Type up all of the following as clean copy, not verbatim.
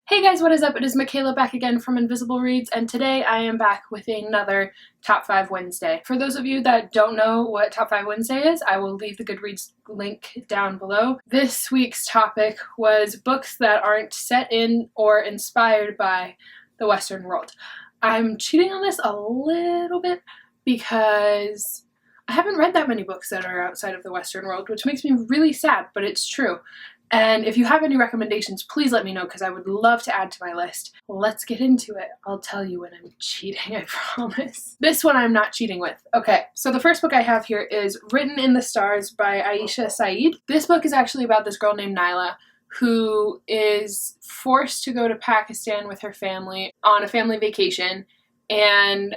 Hey guys, what is up? It is Michaela back again from Invisible Reads, and today I am back with another Top 5 Wednesday. For those of you that don't know what Top 5 Wednesday is, I will leave the Goodreads link down below. This week's topic was books that aren't set in or inspired by the Western world. I'm cheating on this a little bit because I haven't read that many books that are outside of the Western world, which makes me really sad, but it's true. And if you have any recommendations, please let me know because I would love to add to my list. Let's get into it. I'll tell you when I'm cheating, I promise. This one I'm not cheating with. Okay, so the first book I have here is Written in the Stars by Aisha Saeed. This book is actually about this girl named Nyla who is forced to go to Pakistan with her family on a family vacation. And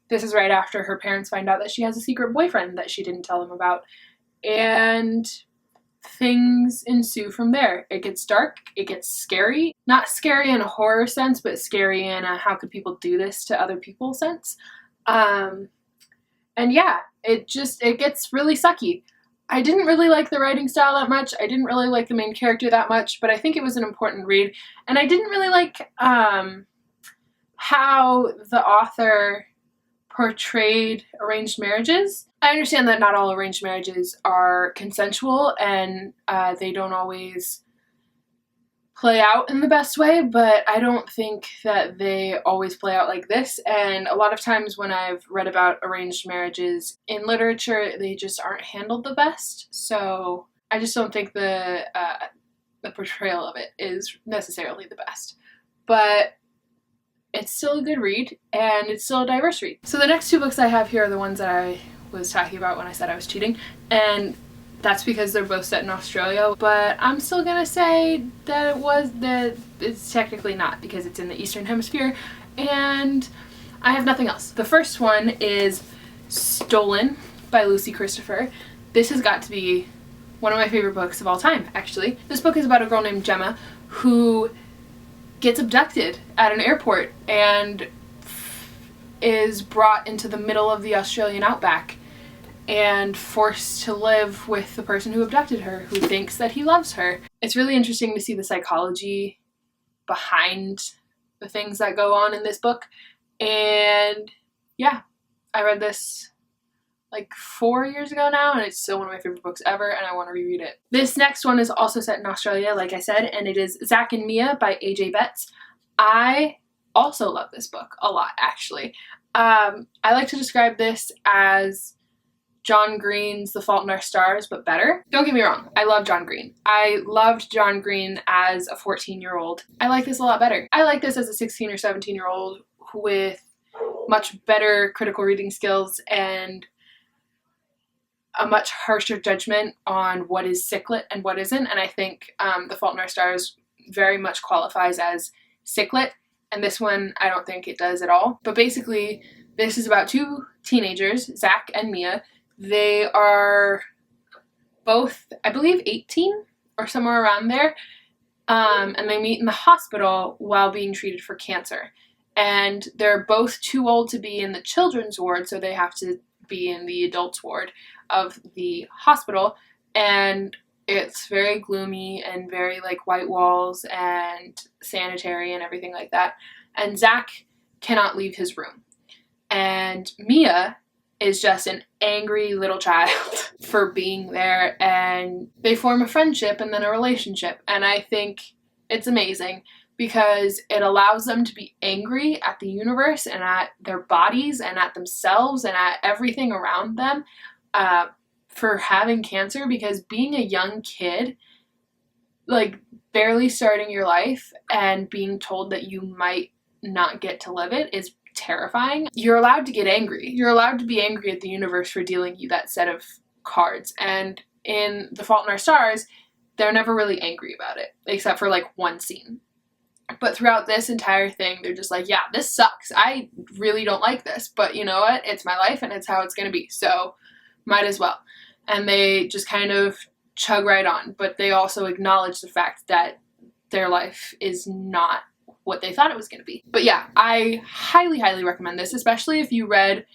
this is right after her parents find out that she has a secret boyfriend that she didn't tell them about. And things ensue from there. It gets dark, it gets scary. Not scary in a horror sense, but scary in a how could people do this to other people sense. And yeah, it gets really sucky. I didn't really like the writing style that much. I didn't really like the main character that much, but I think it was an important read. And I didn't really like how the author portrayed arranged marriages. I understand that not all arranged marriages are consensual and they don't always play out in the best way, but I don't think that they always play out like this. And a lot of times when I've read about arranged marriages in literature, they just aren't handled the best. So I just don't think the portrayal of it is necessarily the best. But it's still a good read, and it's still a diverse read. So the next two books I have here are the ones that I was talking about when I said I was cheating, and that's because they're both set in Australia, but I'm still gonna say that it's technically not because it's in the Eastern Hemisphere, and I have nothing else. The first one is Stolen by Lucy Christopher. This has got to be one of my favorite books of all time, actually. This book is about a girl named Gemma who gets abducted at an airport and is brought into the middle of the Australian outback and forced to live with the person who abducted her, who thinks that he loves her. It's really interesting to see the psychology behind the things that go on in this book. And yeah, I read this like 4 years ago now, and it's still one of my favorite books ever, and I want to reread it. This next one is also set in Australia, like I said, and it is Zack and Mia by A.J. Betts. I also love this book a lot, actually. I like to describe this as John Green's The Fault in Our Stars, but better. Don't get me wrong, I love John Green. I loved John Green as a 14-year-old. I like this a lot better. I like this as a 16 or 17-year-old with much better critical reading skills and a much harsher judgment on what is sicklet and what isn't, and I think The Fault in Our Stars very much qualifies as sicklet, and this one I don't think it does at all. But basically, this is about two teenagers, Zack and Mia. They are both, I believe, 18 or somewhere around there, and they meet in the hospital while being treated for cancer. And they're both too old to be in the children's ward, so they have to be in the adults ward of the hospital, and it's very gloomy and very like white walls and sanitary and everything like that. And Zack cannot leave his room, and Mia is just an angry little child for being there, and they form a friendship and then a relationship, and I think it's amazing because it allows them to be angry at the universe and at their bodies and at themselves and at everything around them for having cancer, because being a young kid, like barely starting your life and being told that you might not get to live it is terrifying. You're allowed to get angry. You're allowed to be angry at the universe for dealing you that set of cards. And in The Fault in Our Stars, they're never really angry about it, except for like one scene. But throughout this entire thing, they're just like, yeah, this sucks. I really don't like this, but you know what? It's my life and it's how it's going to be, so might as well. And they just kind of chug right on, but they also acknowledge the fact that their life is not what they thought it was going to be. But yeah, I highly, highly recommend this, especially if you read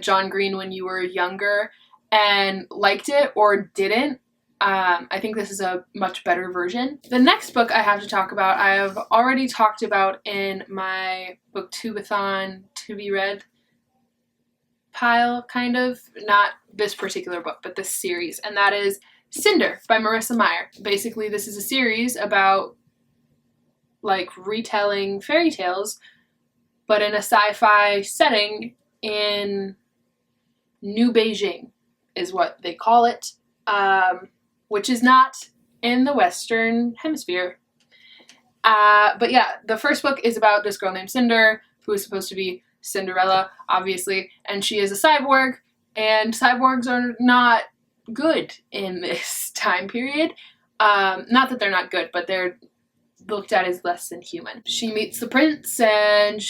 John Green when you were younger and liked it or didn't. I think this is a much better version. The next book I have to talk about, I have already talked about in my booktubeathon to be read pile, kind of. Not this particular book, but this series, and that is Cinder by Marissa Meyer. Basically, this is a series about like retelling fairy tales, but in a sci-fi setting in New Beijing is what they call it, which is not in the Western Hemisphere. But yeah, the first book is about this girl named Cinder, who is supposed to be Cinderella, obviously, and she is a cyborg, and cyborgs are not good in this time period. Not that they're not good, but they're looked at as less than human. She meets the prince, and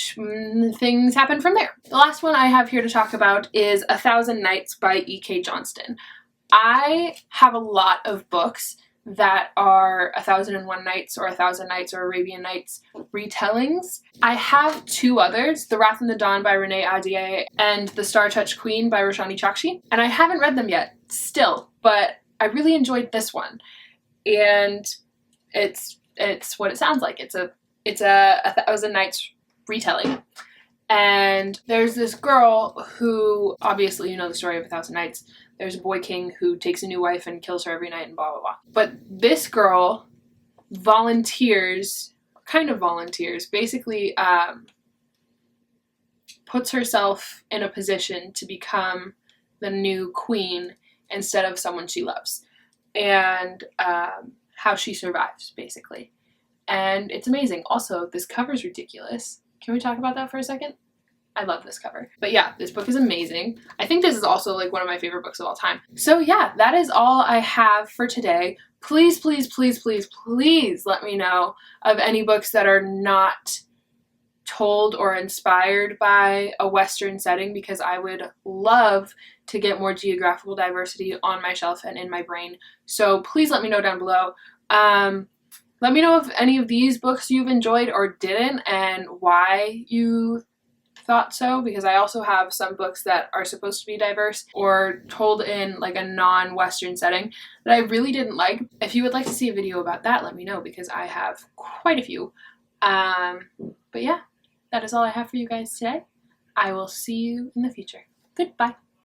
things happen from there. The last one I have here to talk about is 1,000 Nights by E.K. Johnston. I have a lot of books that are 1,001 Nights or 1,000 Nights or Arabian Nights retellings. I have two others, The Wrath and the Dawn by Renee Ahdieh and The Star-Touched Queen by Roshani Chokshi, and I haven't read them yet still, but I really enjoyed this one, and it's what it sounds like. It's a 1,000 Nights retelling. And there's this girl who, obviously you know the story of 1,000 Nights. There's a boy king who takes a new wife and kills her every night and blah, blah, blah. But this girl volunteers, basically puts herself in a position to become the new queen instead of someone she loves. And how she survives, basically. And it's amazing. Also, this cover's ridiculous. Can we talk about that for a second? I love this cover. But yeah, this book is amazing. I think this is also like one of my favorite books of all time. So yeah, that is all I have for today. Please, please, please, please, please let me know of any books that are not told or inspired by a Western setting, because I would love to get more geographical diversity on my shelf and in my brain. So please let me know down below. Let me know if any of these books you've enjoyed or didn't, and why you thought so, because I also have some books that are supposed to be diverse or told in like a non-Western setting that I really didn't like. If you would like to see a video about that, let me know, because I have quite a few. But yeah, that is all I have for you guys today. I will see you in the future. Goodbye.